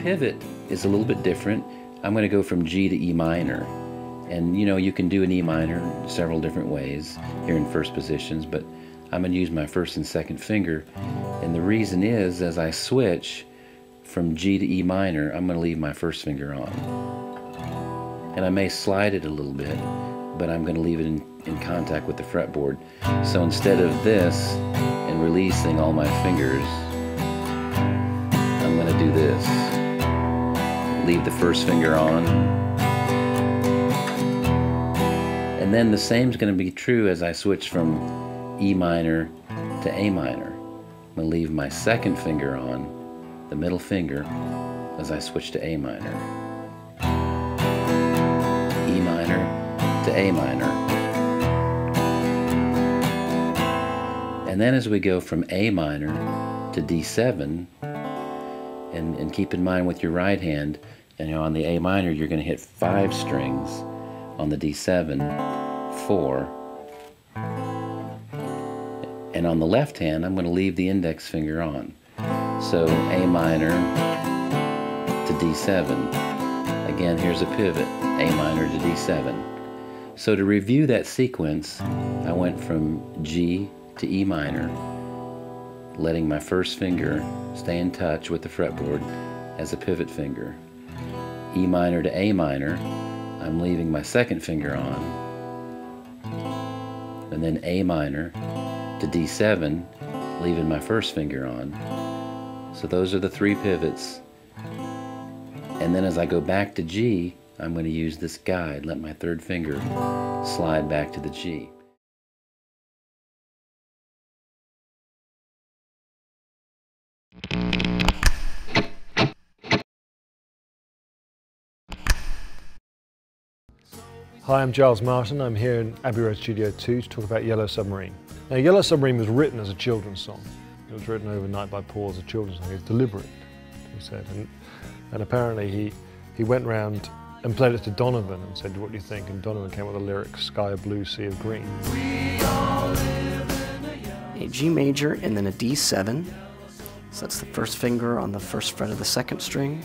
pivot is a little bit different. I'm going to go from G to E minor. And you know, you can do an E minor several different ways here in first positions, but I'm going to use my first and second finger. And the reason is, as I switch from G to E minor, I'm going to leave my first finger on. And I may slide it a little bit, but I'm going to leave it in contact with the fretboard. So instead of this and releasing all my fingers, I'm going to do this. Leave the first finger on. And then the same is going to be true as I switch from E minor to A minor. I'm going to leave my second finger on, the middle finger, as I switch to A minor. E minor to A minor. And then as we go from A minor to D7, and keep in mind with your right hand, you know, on the A minor you're going to hit 5 strings, on the D7, 4, and on the left hand I'm going to leave the index finger on. So A minor to D7. Again, here's a pivot, A minor to D7. So to review that sequence, I went from G to E minor, letting my first finger stay in touch with the fretboard as a pivot finger. E minor to A minor, I'm leaving my second finger on. And then A minor to D7, leaving my first finger on. So those are the 3 pivots. And then as I go back to G, I'm going to use this guide, let my third finger slide back to the G. Hi, I'm Giles Martin. I'm here in Abbey Road Studio 2 to talk about Yellow Submarine. Now, Yellow Submarine was written as a children's song. It was written overnight by Paul as a children's song. It was deliberate, he said. And apparently he went round and played it to Donovan and said, "What do you think?" And Donovan came up with the lyrics, "Sky of blue, sea of green." A G major and then a D7. So that's the first finger on the first fret of the second string.